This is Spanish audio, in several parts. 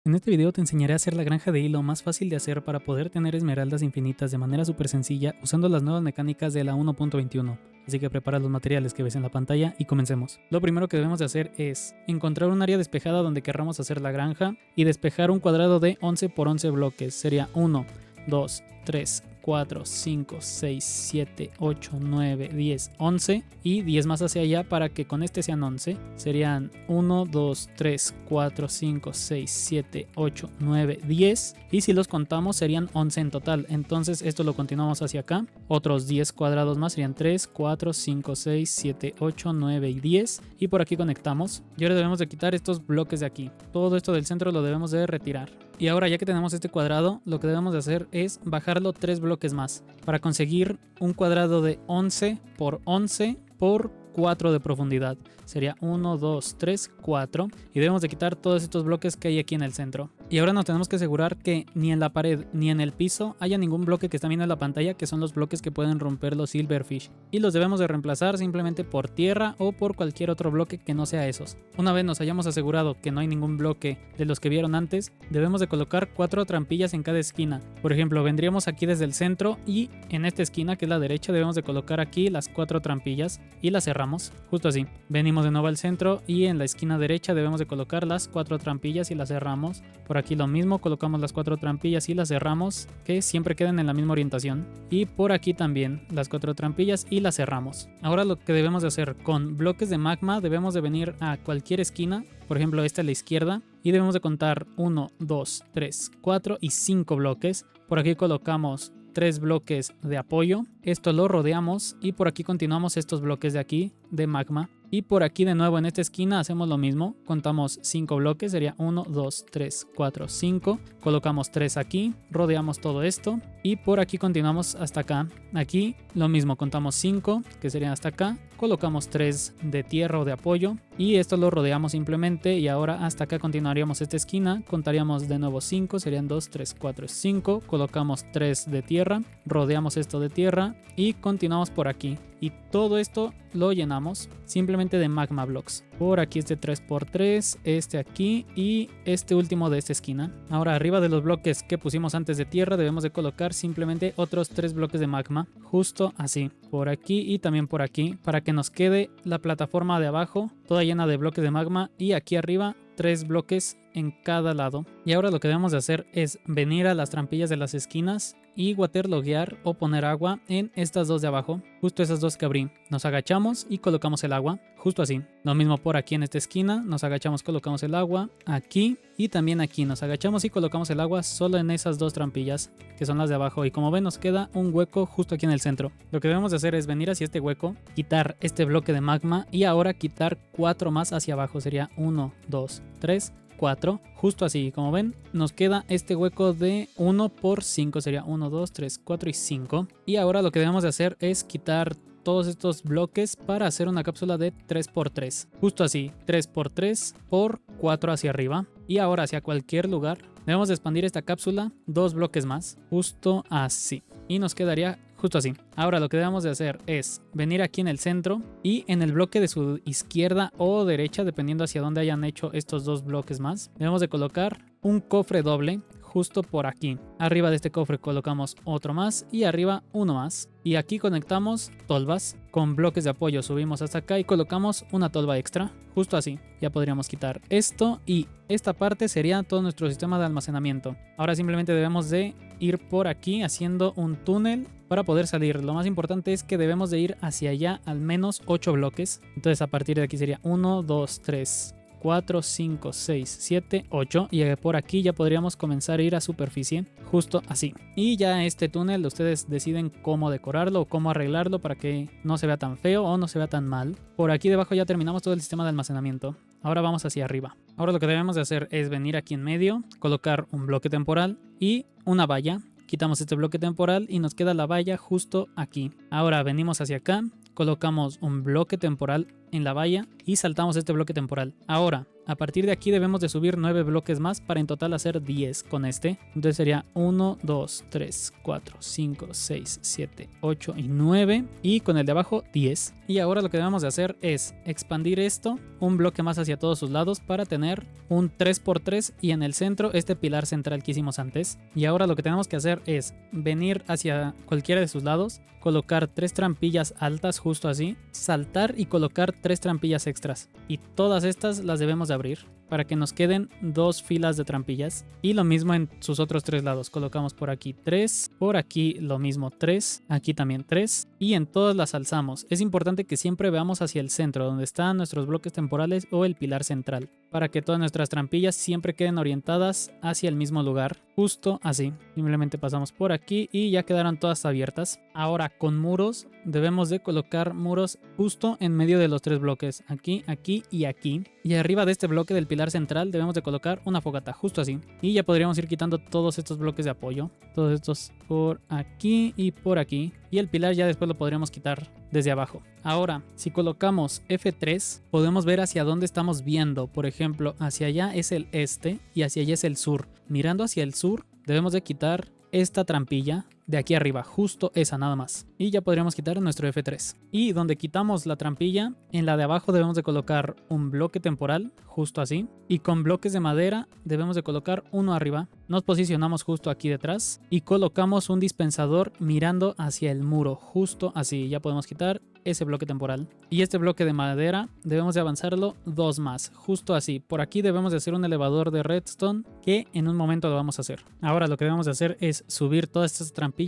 En este video te enseñaré a hacer la granja de hilo más fácil de hacer para poder tener esmeraldas infinitas de manera súper sencilla usando las nuevas mecánicas de la 1.21. Así que prepara los materiales que ves en la pantalla y comencemos. Lo primero que debemos de hacer es encontrar un área despejada donde querramos hacer la granja y despejar un cuadrado de 11 por 11 bloques. Sería 1, 2, 3, 4, 5, 6, 7, 8, 9, 10, 11 y 10 más hacia allá para que con este sean 11. Serían 1, 2, 3, 4, 5, 6, 7, 8, 9, 10 y si los contamos serían 11 en total. Entonces esto lo continuamos hacia acá. Otros 10 cuadrados más serían 3, 4, 5, 6, 7, 8, 9 y 10 y por aquí conectamos. Y ahora debemos de quitar estos bloques de aquí. Todo esto del centro lo debemos de retirar. Y ahora ya que tenemos este cuadrado, lo que debemos de hacer es bajarlo 3 bloques más para conseguir un cuadrado de 11 por 11 por 4 de profundidad. Sería 1, 2, 3, 4 y debemos de quitar todos estos bloques que hay aquí en el centro. Y ahora nos tenemos que asegurar que ni en la pared ni en el piso haya ningún bloque que está viendo en la pantalla, que son los bloques que pueden romper los silverfish. Y los debemos de reemplazar simplemente por tierra o por cualquier otro bloque que no sea esos. Una vez nos hayamos asegurado que no hay ningún bloque de los que vieron antes, debemos de colocar 4 trampillas en cada esquina. Por ejemplo, vendríamos aquí desde el centro y en esta esquina que es la derecha debemos de colocar aquí las 4 trampillas y las cerramos, justo así. Venimos de nuevo al centro y en la esquina derecha debemos de colocar las 4 trampillas y las cerramos. Por aquí lo mismo, colocamos las 4 trampillas y las cerramos, que siempre queden en la misma orientación. Y por aquí también las 4 trampillas y las cerramos. Ahora lo que debemos de hacer con bloques de magma, debemos de venir a cualquier esquina, por ejemplo esta a la izquierda, y debemos de contar 1, 2, 3, 4 y 5 bloques. Por aquí colocamos 3 bloques de apoyo, esto lo rodeamos y por aquí continuamos estos bloques de aquí de magma. Y por aquí de nuevo en esta esquina hacemos lo mismo, contamos 5 bloques, sería 1, 2, 3, 4, 5, colocamos 3 aquí, rodeamos todo esto y por aquí continuamos hasta acá. Aquí lo mismo, contamos 5 que serían hasta acá, colocamos 3 de tierra o de apoyo y esto lo rodeamos simplemente y ahora hasta acá continuaríamos esta esquina, contaríamos de nuevo 5, serían 2, 3, 4, 5, colocamos 3 de tierra, rodeamos esto de tierra y continuamos por aquí. Y todo esto lo llenamos simplemente de magma blocks. Por aquí este 3x3, este aquí y este último de esta esquina. Ahora arriba de los bloques que pusimos antes de tierra debemos de colocar simplemente otros 3 bloques de magma. Justo así. Por aquí y también por aquí. Para que nos quede la plataforma de abajo toda llena de bloques de magma. Y aquí arriba 3 bloques en cada lado. Y ahora lo que debemos de hacer es venir a las trampillas de las esquinas y waterloguear o poner agua en estas dos de abajo, justo esas dos que abrí. Nos agachamos y colocamos el agua, justo así. Lo mismo por aquí en esta esquina, nos agachamos, colocamos el agua aquí y también aquí nos agachamos y colocamos el agua solo en esas dos trampillas que son las de abajo. Y como ven nos queda un hueco justo aquí en el centro. Lo que debemos de hacer es venir hacia este hueco, quitar este bloque de magma y ahora quitar 4 más hacia abajo. Sería 1, 2, 3, 4, justo así. Como ven nos queda este hueco de 1 por 5, sería 1, 2, 3, 4 y 5. Y ahora lo que debemos de hacer es quitar todos estos bloques para hacer una cápsula de 3x3, justo así, 3x3 por 4 hacia arriba. Y ahora hacia cualquier lugar debemos de expandir esta cápsula 2 bloques más, justo así, y nos quedaría justo así. Ahora lo que debemos de hacer es venir aquí en el centro y en el bloque de su izquierda o derecha, dependiendo hacia dónde hayan hecho estos 2 bloques más, debemos de colocar un cofre doble justo por aquí. Arriba de este cofre colocamos otro más y arriba uno más. Y aquí conectamos tolvas con bloques de apoyo. Subimos hasta acá y colocamos una tolva extra. Justo así. Ya podríamos quitar esto y esta parte sería todo nuestro sistema de almacenamiento. Ahora simplemente debemos de ir por aquí haciendo un túnel para poder salir. Lo más importante es que debemos de ir hacia allá al menos 8 bloques. Entonces a partir de aquí sería 1, 2, 3, 4, 5, 6, 7, 8 y por aquí ya podríamos comenzar a ir a superficie justo así. Y ya este túnel ustedes deciden cómo decorarlo o cómo arreglarlo para que no se vea tan feo o no se vea tan mal. Por aquí debajo ya terminamos todo el sistema de almacenamiento. Ahora vamos hacia arriba. Ahora lo que debemos de hacer es venir aquí en medio, colocar un bloque temporal y una valla. Quitamos este bloque temporal y nos queda la valla justo aquí. Ahora venimos hacia acá, colocamos un bloque temporal en la valla y saltamos este bloque temporal. Ahora, a partir de aquí debemos de subir 9 bloques más para en total hacer 10 con este. Entonces sería 1, 2, 3, 4, 5, 6, 7, 8 y 9. Y con el de abajo 10. Y ahora lo que debemos de hacer es expandir esto un bloque más hacia todos sus lados para tener un 3×3 y en el centro este pilar central que hicimos antes. Y ahora lo que tenemos que hacer es venir hacia cualquiera de sus lados, colocar 3 trampillas altas justo así, saltar y colocar 3 trampillas extras. Y todas estas las debemos de abrir para que nos queden 2 filas de trampillas. Y lo mismo en sus otros 3 lados. Colocamos por aquí 3, por aquí lo mismo 3, aquí también 3. Y en todas las alzamos. Es importante que siempre veamos hacia el centro, donde están nuestros bloques temporales o el pilar central, para que todas nuestras trampillas siempre queden orientadas hacia el mismo lugar, justo así. Simplemente pasamos por aquí y ya quedaron todas abiertas. Ahora con muros debemos de colocar muros justo en medio de los 3 bloques, aquí, aquí y aquí. Y arriba de este bloque del pilar central debemos de colocar una fogata, justo así. Y ya podríamos ir quitando todos estos bloques de apoyo, todos estos por aquí y por aquí. Y el pilar ya después lo podríamos quitar desde abajo. Ahora, si colocamos F3, podemos ver hacia dónde estamos viendo. Por ejemplo, hacia allá es el este y hacia allá es el sur. Mirando hacia el sur, debemos de quitar esta trampilla de aquí arriba, justo esa nada más. Y ya podríamos quitar nuestro F3. Y donde quitamos la trampilla, en la de abajo debemos de colocar un bloque temporal, justo así. Y con bloques de madera debemos de colocar uno arriba. Nos posicionamos justo aquí detrás y colocamos un dispensador mirando hacia el muro, justo así. Ya podemos quitar ese bloque temporal. Y este bloque de madera debemos de avanzarlo 2 más, justo así. Por aquí debemos de hacer un elevador de redstone que en un momento lo vamos a hacer. Ahora lo que debemos de hacer es subir todas estas trampillas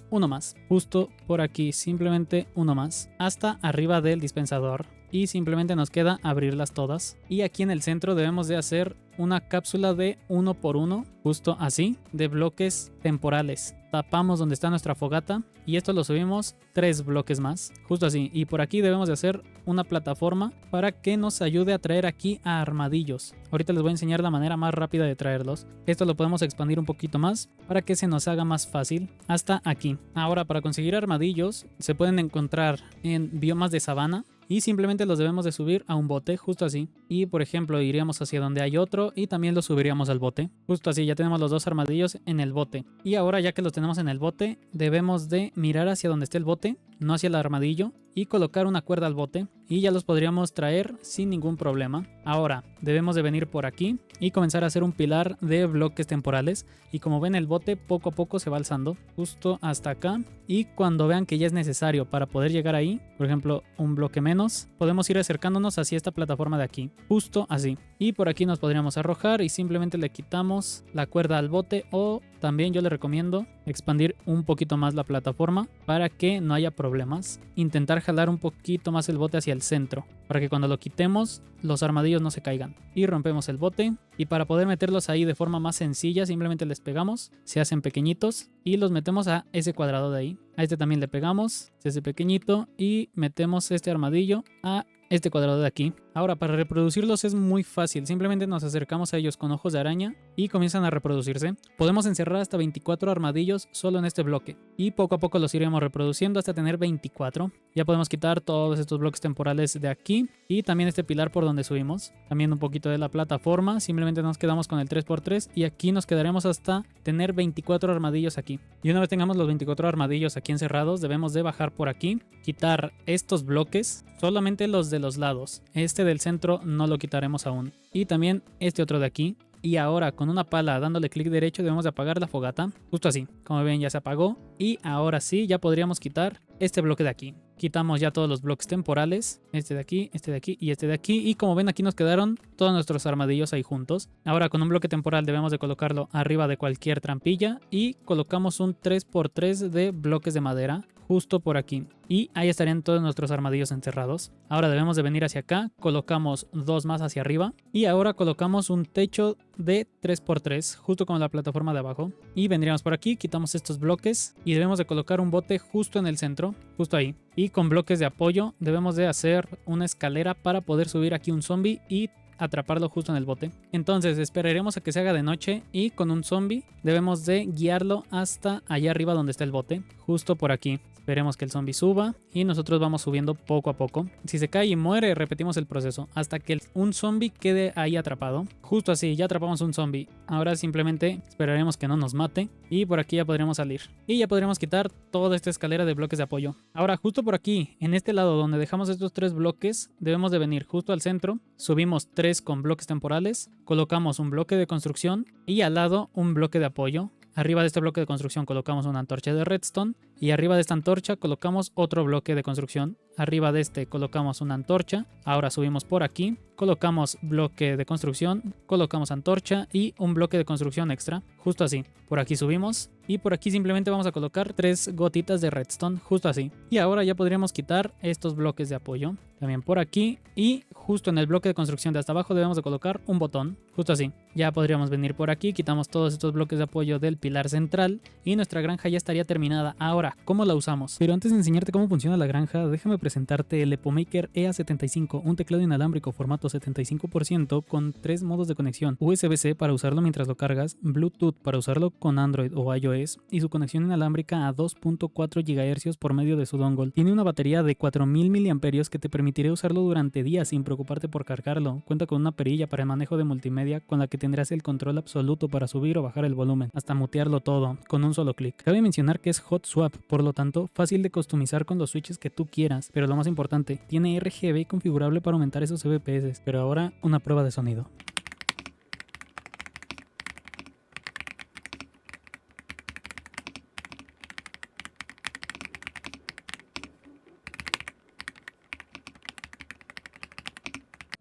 uno más, justo por aquí, simplemente uno más, hasta arriba del dispensador. Y simplemente nos queda abrirlas todas. Y aquí en el centro debemos de hacer una cápsula de 1×1, justo así, de bloques temporales. Tapamos donde está nuestra fogata y esto lo subimos 3 bloques más, justo así. Y por aquí debemos de hacer una plataforma para que nos ayude a traer aquí a armadillos. Ahorita les voy a enseñar la manera más rápida de traerlos. Esto lo podemos expandir un poquito más para que se nos haga más fácil hasta aquí. Ahora, para conseguir armadillos se pueden encontrar en biomas de sabana. Y simplemente los debemos de subir a un bote, justo así. Y por ejemplo iríamos hacia donde hay otro y también los subiríamos al bote. Justo así, ya tenemos los 2 armadillos en el bote. Y ahora ya que los tenemos en el bote, debemos de mirar hacia donde esté el bote, no hacia el armadillo. Y colocar una cuerda al bote y ya los podríamos traer sin ningún problema. Ahora debemos de venir por aquí y comenzar a hacer un pilar de bloques temporales. Y como ven, el bote poco a poco se va alzando justo hasta acá. Y cuando vean que ya es necesario para poder llegar ahí, por ejemplo un bloque menos, podemos ir acercándonos hacia esta plataforma de aquí, justo así. Y por aquí nos podríamos arrojar y simplemente le quitamos la cuerda al bote, o también yo le recomiendo expandir un poquito más la plataforma para que no haya problemas. Intentar jalar un poquito más el bote hacia el centro para que cuando lo quitemos los armadillos no se caigan. Y rompemos el bote, y para poder meterlos ahí de forma más sencilla simplemente les pegamos, se hacen pequeñitos y los metemos a ese cuadrado de ahí. A este también le pegamos, se hace pequeñito y metemos este armadillo a este cuadrado de aquí. Ahora, para reproducirlos es muy fácil, simplemente nos acercamos a ellos con ojos de araña y comienzan a reproducirse. Podemos encerrar hasta 24 armadillos solo en este bloque y poco a poco los iremos reproduciendo hasta tener 24. Ya podemos quitar todos estos bloques temporales de aquí y también este pilar por donde subimos, también un poquito de la plataforma. Simplemente nos quedamos con el 3×3 y aquí nos quedaremos hasta tener 24 armadillos aquí. Y una vez tengamos los 24 armadillos aquí encerrados, debemos de bajar por aquí, quitar estos bloques, solamente los de los lados. Este del centro no lo quitaremos aún. Y también este otro de aquí. Y ahora con una pala dándole clic derecho debemos de apagar la fogata. Justo así. Como ven, ya se apagó. Y ahora sí, ya podríamos quitar este bloque de aquí. Quitamos ya todos los bloques temporales. Este de aquí y este de aquí. Y como ven, aquí nos quedaron todos nuestros armadillos ahí juntos. Ahora con un bloque temporal debemos de colocarlo arriba de cualquier trampilla. Y colocamos un 3×3 de bloques de madera justo por aquí. Y ahí estarían todos nuestros armadillos encerrados. Ahora debemos de venir hacia acá. Colocamos 2 más hacia arriba. Y ahora colocamos un techo de 3×3 justo como la plataforma de abajo. Y vendríamos por aquí, quitamos estos bloques. Y debemos de colocar un bote justo en el centro, justo ahí. Y con bloques de apoyo debemos de hacer una escalera para poder subir aquí un zombie y atraparlo justo en el bote. Entonces esperaremos a que se haga de noche y con un zombie debemos de guiarlo hasta allá arriba donde está el bote, justo por aquí. Esperemos que el zombie suba y nosotros vamos subiendo poco a poco. Si se cae y muere, repetimos el proceso hasta que un zombie quede ahí atrapado. Justo así, ya atrapamos un zombie. Ahora simplemente esperaremos que no nos mate y por aquí ya podremos salir. Y ya podremos quitar toda esta escalera de bloques de apoyo. Ahora, justo por aquí, en este lado donde dejamos estos 3 bloques, debemos de venir justo al centro. Subimos 3 con bloques temporales, colocamos un bloque de construcción y al lado un bloque de apoyo. Arriba de este bloque de construcción colocamos una antorcha de redstone y arriba de esta antorcha colocamos otro bloque de construcción. Arriba de este colocamos una antorcha. Ahora subimos por aquí, colocamos bloque de construcción, colocamos antorcha y un bloque de construcción extra. Justo así. Por aquí subimos y por aquí simplemente vamos a colocar 3 gotitas de redstone. Justo así. Y ahora ya podríamos quitar estos bloques de apoyo. También por aquí y justo en el bloque de construcción de hasta abajo debemos de colocar un botón. Justo así. Ya podríamos venir por aquí, quitamos todos estos bloques de apoyo del pilar central y nuestra granja ya estaría terminada. Ahora, ¿cómo la usamos? Pero antes de enseñarte cómo funciona la granja, déjame presentarte el Epomaker EA75, un teclado inalámbrico formato 75% con 3 modos de conexión: USB-C para usarlo mientras lo cargas, Bluetooth para usarlo con Android o iOS y su conexión inalámbrica a 2.4 GHz por medio de su dongle. Tiene una batería de 4000 mAh que te permitirá usarlo durante días sin preocuparte por cargarlo. Cuenta con una perilla para el manejo de multimedia con la que tendrás el control absoluto para subir o bajar el volumen, hasta mutearlo todo con un solo clic. Cabe mencionar que es hot swap, por lo tanto fácil de customizar con los switches que tú quieras, pero lo más importante, tiene RGB configurable para aumentar esos FPS. Pero ahora una prueba de sonido.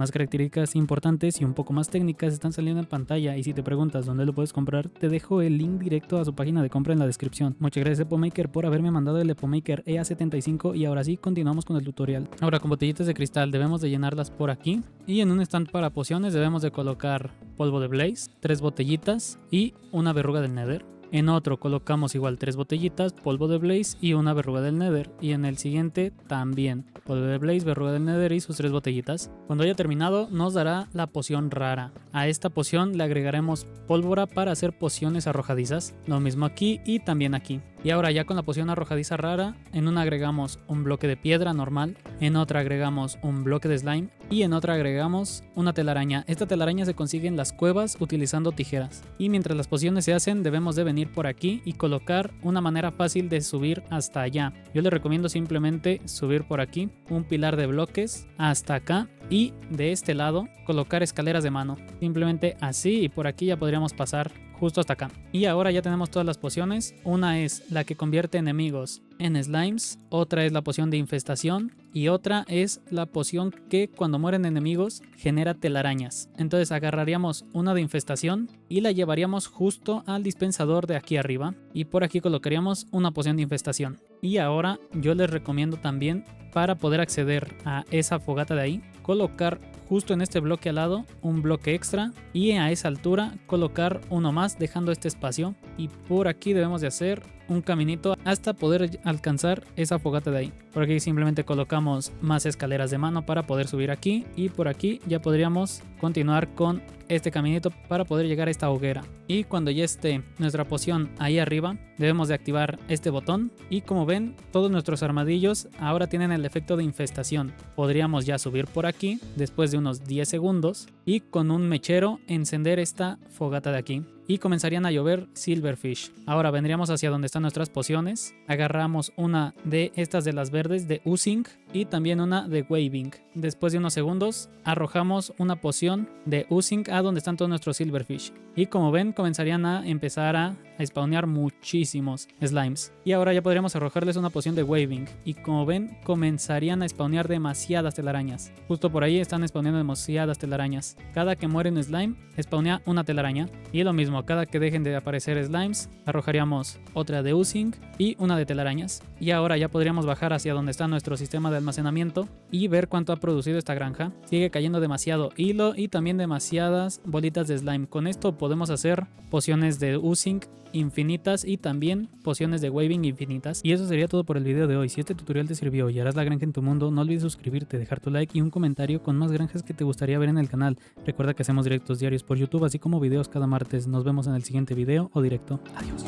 Más características importantes y un poco más técnicas están saliendo en pantalla, y si te preguntas dónde lo puedes comprar, te dejo el link directo a su página de compra en la descripción. Muchas gracias Epomaker por haberme mandado el Epomaker EA75 y ahora sí continuamos con el tutorial. Ahora, con botellitas de cristal debemos de llenarlas por aquí y en un stand para pociones debemos de colocar polvo de blaze, 3 botellitas y una verruga del nether. En otro colocamos igual 3 botellitas, polvo de blaze y una verruga del nether. Y en el siguiente también polvo de blaze, verruga del nether y sus 3 botellitas. Cuando haya terminado nos dará la poción rara. A esta poción le agregaremos pólvora para hacer pociones arrojadizas. Lo mismo aquí y también aquí. Y ahora ya con la poción arrojadiza rara, en una agregamos un bloque de piedra normal, en otra agregamos un bloque de slime y en otra agregamos una telaraña. Esta telaraña se consigue en las cuevas utilizando tijeras. Y mientras las pociones se hacen debemos de venir por aquí y colocar una manera fácil de subir hasta allá. Yo les recomiendo simplemente subir por aquí un pilar de bloques hasta acá y de este lado colocar escaleras de mano. Simplemente así y por aquí ya podríamos pasar justo hasta acá. Y ahora ya tenemos todas las pociones. Una es la que convierte enemigos en slimes, otra es la poción de infestación y otra es la poción que cuando mueren enemigos genera telarañas. Entonces agarraríamos una de infestación y la llevaríamos justo al dispensador de aquí arriba y por aquí colocaríamos una poción de infestación. Y ahora yo les recomiendo también, para poder acceder a esa fogata de ahí, colocar justo en este bloque al lado un bloque extra y a esa altura colocar uno más dejando este espacio, y por aquí debemos de hacer un caminito hasta poder alcanzar esa fogata de ahí. Por aquí simplemente colocamos más escaleras de mano para poder subir aquí y por aquí ya podríamos continuar con este caminito para poder llegar a esta hoguera. Y cuando ya esté nuestra poción ahí arriba debemos de activar este botón y como ven todos nuestros armadillos ahora tienen el efecto de infestación. Podríamos ya subir por aquí después de unos 10 segundos y con un mechero encender esta fogata de aquí y comenzarían a llover silverfish. Ahora vendríamos hacia donde están nuestras pociones, agarramos una de estas de las verdes de oozing y también una de waving. Después de unos segundos arrojamos una poción de oozing a donde están todos nuestros silverfish y como ven comenzarían a empezar a spawnear muchísimos slimes. Y ahora ya podríamos arrojarles una poción de waving y como ven comenzarían a spawnear demasiadas telarañas. Justo por ahí están spawneando demasiadas telarañas. Cada que muere un slime spawnea una telaraña y lo mismo, cada que dejen de aparecer slimes arrojaríamos otra de oozing y una de telarañas. Y ahora ya podríamos bajar hacia donde está nuestro sistema de almacenamiento y ver cuánto ha producido esta granja. Sigue cayendo demasiado hilo y también demasiadas bolitas de slime. Con esto podemos hacer pociones de oozing infinitas y también pociones de waving infinitas. Y eso sería todo por el video de hoy. Si este tutorial te sirvió y harás la granja en tu mundo, no olvides suscribirte, dejar tu like y un comentario con más granjas que te gustaría ver en el canal. Recuerda que hacemos directos diarios por YouTube, así como videos cada martes. Nos vemos en el siguiente video o directo. Adiós.